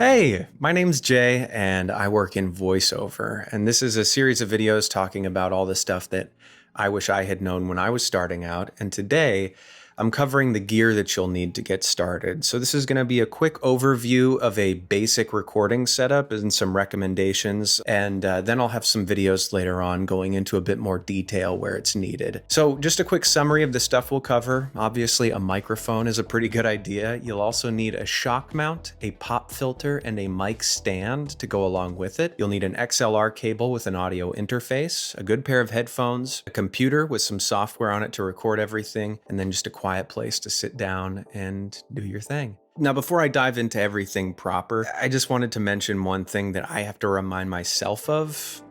Hey, my name's Jay and I work in voiceover. And this is a series of videos talking about all the stuff that I wish I had known when I was starting out. And today I'm covering the gear that you'll need to get started. So this is going to be a quick overview of a basic recording setup and some recommendations. And then I'll have some videos later on going into a bit more detail where it's needed. So just a quick summary of the stuff we'll cover. Obviously, a microphone is a pretty good idea. You'll also need a shock mount, a pop filter, and a mic stand to go along with it. You'll need an XLR cable with an audio interface, a good pair of headphones, a computer with some software on it to record everything, and then just a quiet place to sit down and do your thing. Now, before I dive into everything proper, I just wanted to mention one thing that I have to remind myself of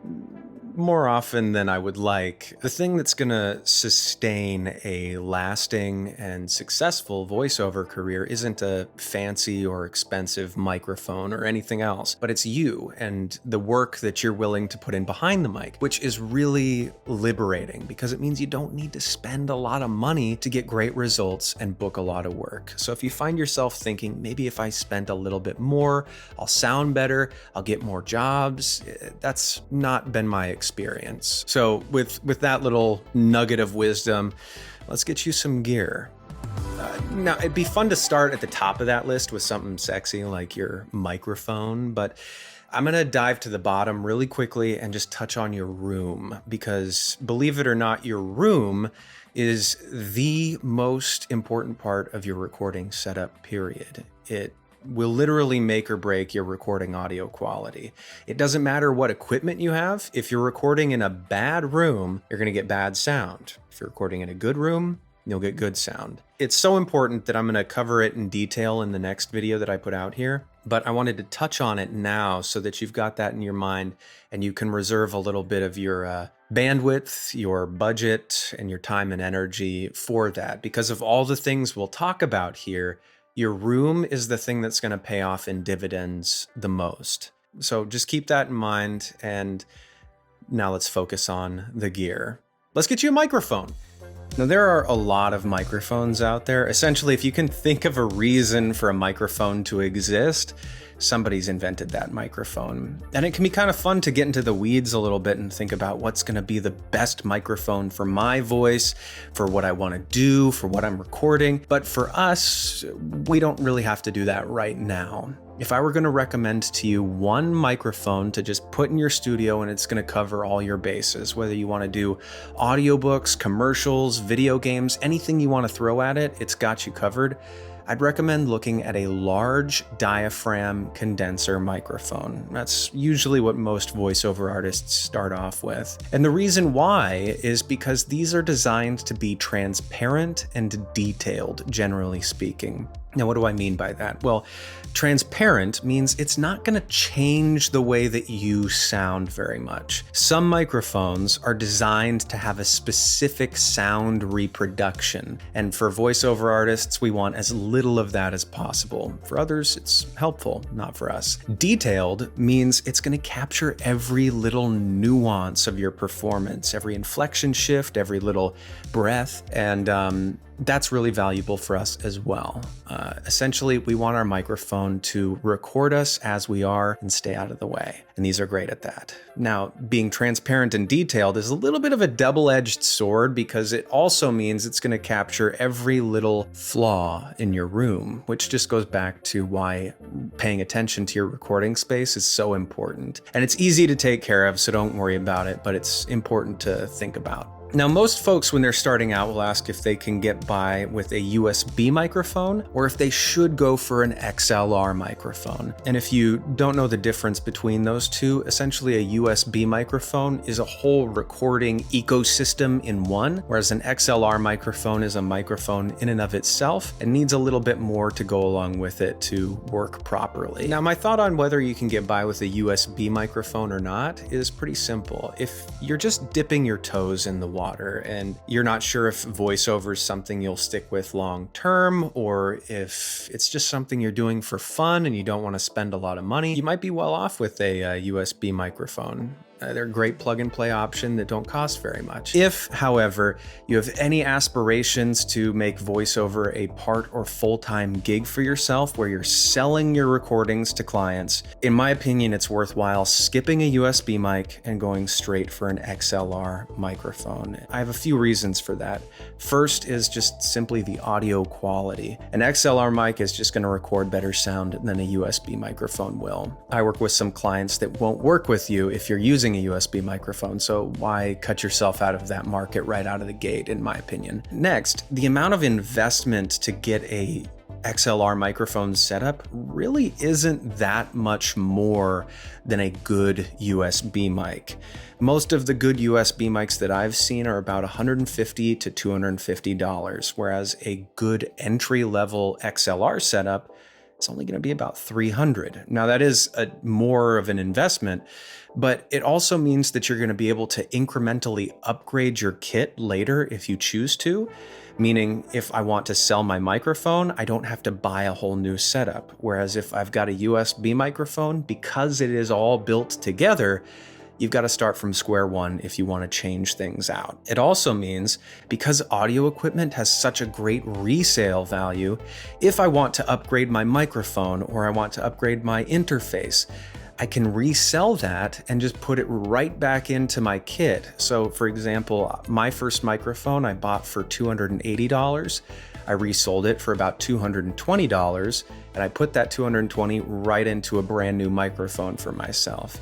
more often than I would like. The thing that's gonna sustain a lasting and successful voiceover career isn't a fancy or expensive microphone or anything else, but it's you and the work that you're willing to put in behind the mic, which is really liberating because it means you don't need to spend a lot of money to get great results and book a lot of work. So if you find yourself thinking, maybe if I spend a little bit more, I'll sound better, I'll get more jobs, that's not been my experience. So with that little nugget of wisdom, let's get you some gear. Now, it'd be fun to start at the top of that list with something sexy like your microphone, but I'm gonna dive to the bottom really quickly and just touch on your room, because believe it or not, your room is the most important part of your recording setup, period. It will literally make or break your recording audio quality. It doesn't matter what equipment you have. If you're recording in a bad room, you're gonna get bad sound. If you're recording in a good room, you'll get good sound. It's so important that I'm gonna cover it in detail in the next video that I put out here, but I wanted to touch on it now so that you've got that in your mind and you can reserve a little bit of your bandwidth, your budget, and your time and energy for that. Because of all the things we'll talk about here, your room is the thing that's going to pay off in dividends the most. So just keep that in mind. And now let's focus on the gear. Let's get you a microphone. Now, there are a lot of microphones out there. Essentially, if you can think of a reason for a microphone to exist, somebody's invented that microphone. And it can be kind of fun to get into the weeds a little bit and think about what's going to be the best microphone for my voice, for what I want to do, for what I'm recording. But for us, we don't really have to do that right now. If I were going to recommend to you one microphone to just put in your studio and it's going to cover all your bases, whether you want to do audiobooks, commercials, video games, anything you want to throw at it, it's got you covered. I'd recommend looking at a large diaphragm condenser microphone. That's usually what most voiceover artists start off with. And the reason why is because these are designed to be transparent and detailed, generally speaking. Now, what do I mean by that? Well, transparent means it's not going to change the way that you sound very much. Some microphones are designed to have a specific sound reproduction, and for voiceover artists, we want as little of that as possible. For others, it's helpful, not for us. Detailed means it's going to capture every little nuance of your performance, every inflection shift, every little breath, and that's really valuable for us as well. Essentially, we want our microphone to record us as we are and stay out of the way. And these are great at that. Now, being transparent and detailed is a little bit of a double-edged sword because it also means it's going to capture every little flaw in your room, which just goes back to why paying attention to your recording space is so important. And it's easy to take care of, so don't worry about it, but it's important to think about. Now, most folks, when they're starting out, will ask if they can get by with a USB microphone or if they should go for an XLR microphone. And if you don't know the difference between those two, essentially a USB microphone is a whole recording ecosystem in one, whereas an XLR microphone is a microphone in and of itself and needs a little bit more to go along with it to work properly. Now, my thought on whether you can get by with a USB microphone or not is pretty simple. If you're just dipping your toes in the water and you're not sure if voiceover is something you'll stick with long term, or if it's just something you're doing for fun and you don't want to spend a lot of money, you might be well off with a USB microphone. They're a great plug-and-play option that don't cost very much. If, however, you have any aspirations to make voiceover a part or full-time gig for yourself where you're selling your recordings to clients, in my opinion, it's worthwhile skipping a USB mic and going straight for an XLR microphone. I have a few reasons for that. First is just simply the audio quality. An XLR mic is just going to record better sound than a USB microphone will. I work with some clients that won't work with you if you're using a USB microphone, so why cut yourself out of that market right out of the gate, in my opinion. Next, the amount of investment to get a XLR microphone setup really isn't that much more than a good USB mic. Most of the good USB mics that I've seen are about $150 to $250, whereas a good entry-level XLR setup it's only going to be about $300. Now that is more of an investment, but it also means that you're going to be able to incrementally upgrade your kit later if you choose to. Meaning if I want to sell my microphone, I don't have to buy a whole new setup. Whereas if I've got a USB microphone, because it is all built together, you've got to start from square one if you want to change things out. It also means because audio equipment has such a great resale value, if I want to upgrade my microphone or I want to upgrade my interface, I can resell that and just put it right back into my kit. So for example, my first microphone I bought for $280. I resold it for about $220, and I put that $220 right into a brand new microphone for myself.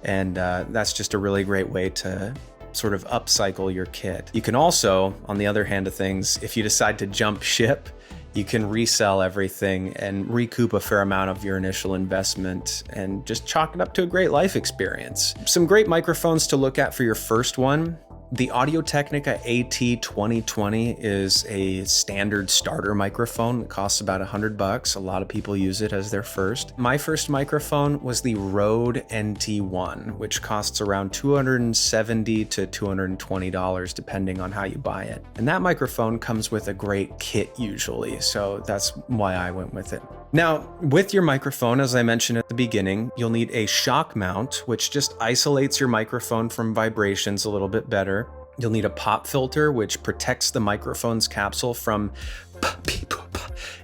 And that's just a really great way to sort of upcycle your kit. You can also, on the other hand of things, if you decide to jump ship, you can resell everything and recoup a fair amount of your initial investment and just chalk it up to a great life experience. Some great microphones to look at for your first one. The Audio-Technica AT2020 is a standard starter microphone. It costs about $100. A lot of people use it as their first. My first microphone was the Rode NT1, which costs around $270 to $220 depending on how you buy it. And that microphone comes with a great kit usually, so that's why I went with it. Now, with your microphone, as I mentioned at the beginning, you'll need a shock mount, which just isolates your microphone from vibrations a little bit better. You'll need a pop filter, which protects the microphone's capsule from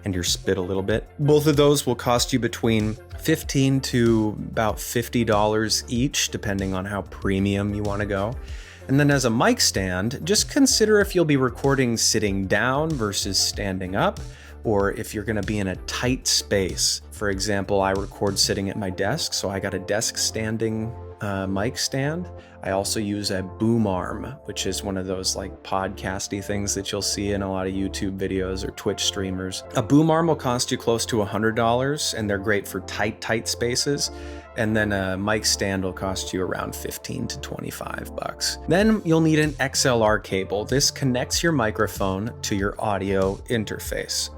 and your spit a little bit. Both of those will cost you between $15 to about $50 each, depending on how premium you want to go. And then as a mic stand, just consider if you'll be recording sitting down versus standing up, or if you're going to be in a tight space. For example, I record sitting at my desk, so I got a desk standing mic stand. I also use a boom arm, which is one of those like podcasty things that you'll see in a lot of YouTube videos or Twitch streamers. A boom arm will cost you close to $100, and they're great for tight spaces. And then a mic stand will cost you around $15 to $25. Then you'll need an XLR cable. This connects your microphone to your audio interface.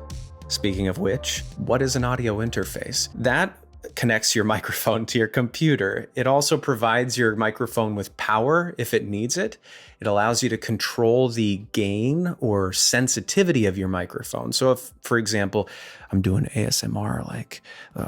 Speaking of which, what is an audio interface? That connects your microphone to your computer. It also provides your microphone with power if it needs it. It allows you to control the gain or sensitivity of your microphone. So if, for example, I'm doing ASMR, like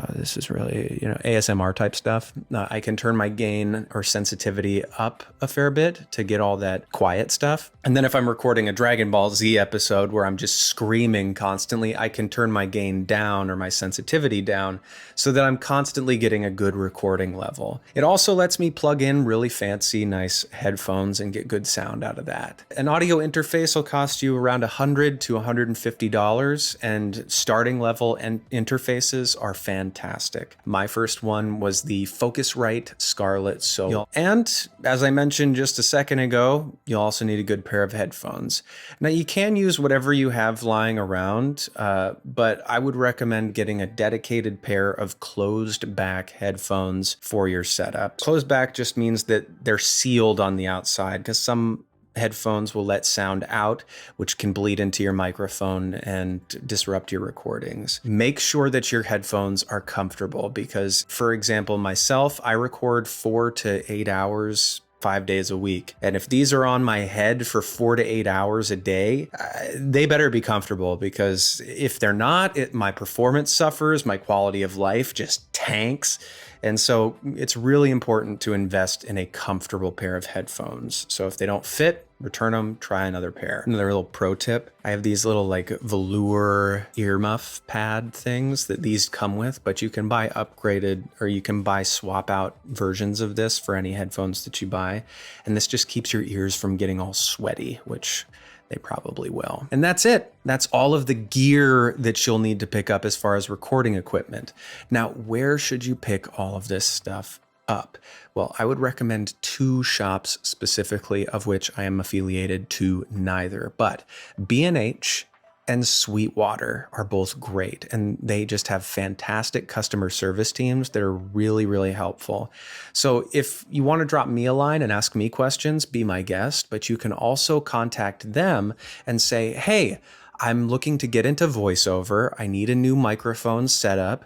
this is really, ASMR type stuff, I can turn my gain or sensitivity up a fair bit to get all that quiet stuff. And then if I'm recording a Dragon Ball Z episode where I'm just screaming constantly, I can turn my gain down or my sensitivity down so that I'm constantly getting a good recording level. It also lets me plug in really fancy, nice headphones and get good sound out of that. An audio interface will cost you around $100 to $150, and starting level interfaces are fantastic. My first one was the Focusrite Scarlett Solo. And as I mentioned just a second ago, you'll also need a good pair of headphones. Now you can use whatever you have lying around, but I would recommend getting a dedicated pair of closed back headphones for your setup. Closed back just means that they're sealed on the outside, because some headphones will let sound out, which can bleed into your microphone and disrupt your recordings. Make sure that your headphones are comfortable because, for example, myself, I record 4 to 8 hours 5 days a week. And if these are on my head for 4 to 8 hours a day, they better be comfortable, because if they're not, my performance suffers, my quality of life just tanks. And so it's really important to invest in a comfortable pair of headphones. So if they don't fit, return them, try another pair. Another little pro tip, I have these little like velour earmuff pad things that these come with, but you can buy upgraded, or you can buy swap out versions of this for any headphones that you buy. And this just keeps your ears from getting all sweaty, which they probably will. And that's it. That's all of the gear that you'll need to pick up as far as recording equipment. Now, where should you pick all of this stuff up? Well, I would recommend 2 shops specifically, of which I am affiliated to neither, but B&H and Sweetwater are both great, and they just have fantastic customer service teams that are really, really helpful. So if you want to drop me a line and ask me questions, be my guest, but you can also contact them and say, hey, I'm looking to get into voiceover. I need a new microphone setup.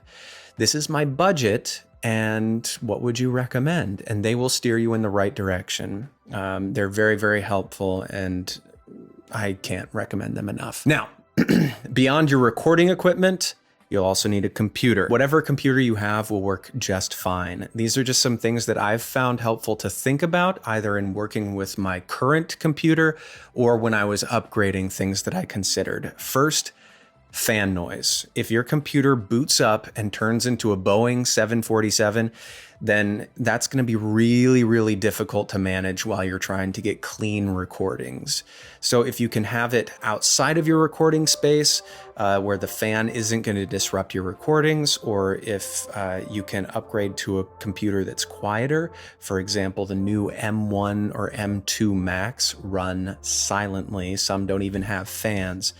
This is my budget, and what would you recommend? And they will steer you in the right direction. They're very, very helpful, and I can't recommend them enough. Now, beyond your recording equipment, you'll also need a computer. Whatever computer you have will work just fine. These are just some things that I've found helpful to think about, either in working with my current computer or when I was upgrading things that I considered. First, fan noise. If your computer boots up and turns into a Boeing 747, then that's going to be really, really difficult to manage while you're trying to get clean recordings. So if you can have it outside of your recording space, where the fan isn't going to disrupt your recordings, or if you can upgrade to a computer that's quieter, for example, the new M1 or M2 Max run silently. Some don't even have fans,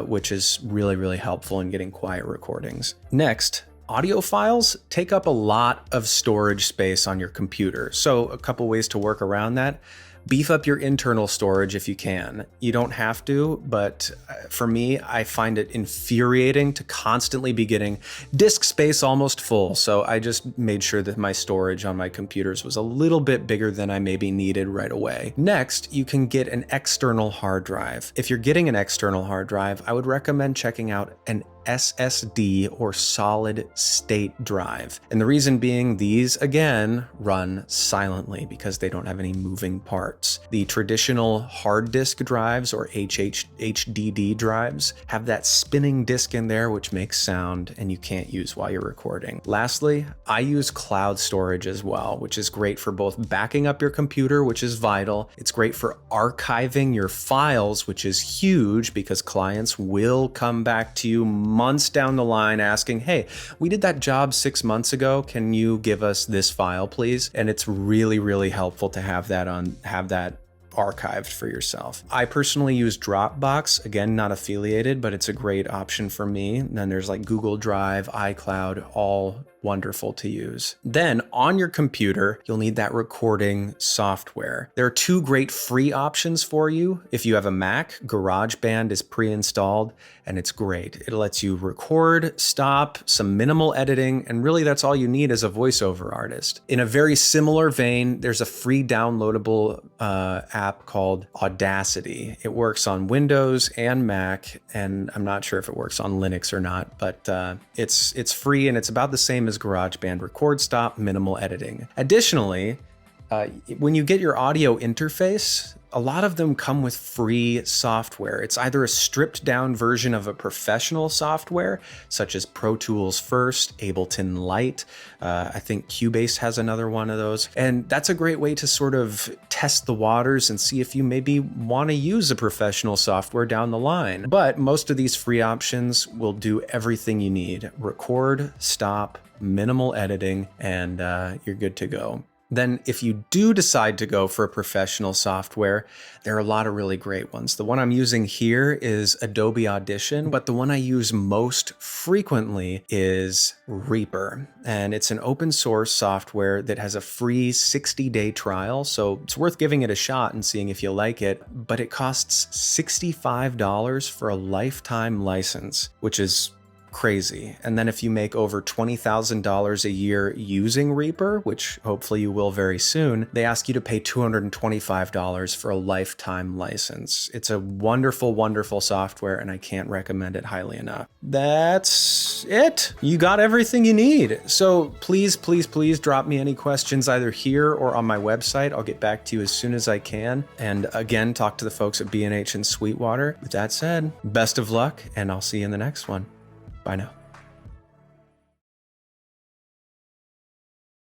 which is really, really helpful in getting quiet recordings. Next, audio files take up a lot of storage space on your computer. So a couple ways to work around that. Beef up your internal storage if you can. You don't have to, but for me, I find it infuriating to constantly be getting disk space almost full. So I just made sure that my storage on my computers was a little bit bigger than I maybe needed right away. Next, you can get an external hard drive. If you're getting an external hard drive, I would recommend checking out an SSD or solid state drive. And the reason being, these again run silently because they don't have any moving parts. The traditional hard disk drives or HDD drives have that spinning disk in there, which makes sound and you can't use while you're recording. Lastly, I use cloud storage as well, which is great for both backing up your computer, which is vital. It's great for archiving your files, which is huge because clients will come back to you months down the line asking, hey, we did that job 6 months ago. Can you give us this file, please? And it's really, really helpful to have that archived for yourself. I personally use Dropbox, again, not affiliated, but it's a great option for me. And then there's like Google Drive, iCloud, all wonderful to use. Then on your computer, you'll need that recording software. There are 2 great free options for you. If you have a Mac, GarageBand is pre-installed and it's great. It lets you record, stop, some minimal editing, and really that's all you need as a voiceover artist. In a very similar vein, there's a free downloadable app called Audacity. It works on Windows and Mac, and I'm not sure if it works on Linux or not, but it's free and it's about the same as GarageBand. Record, stop, minimal editing. Additionally, when you get your audio interface, a lot of them come with free software. It's either a stripped down version of a professional software, such as Pro Tools First, Ableton Lite. I think Cubase has another one of those. And that's a great way to sort of test the waters and see if you maybe want to use a professional software down the line. But most of these free options will do everything you need. Record, stop, minimal editing, and you're good to go. Then if you do decide to go for a professional software, there are a lot of really great ones. The one I'm using here is Adobe Audition, but the one I use most frequently is Reaper. And it's an open source software that has a free 60-day trial. So it's worth giving it a shot and seeing if you like it, but it costs $65 for a lifetime license, which is crazy. And then if you make over $20,000 a year using Reaper, which hopefully you will very soon, they ask you to pay $225 for a lifetime license. It's a wonderful, wonderful software, and I can't recommend it highly enough. That's it. You got everything you need. So please, please, please drop me any questions either here or on my website. I'll get back to you as soon as I can. And again, talk to the folks at B&H in Sweetwater. With that said, best of luck, and I'll see you in the next one. Bye now.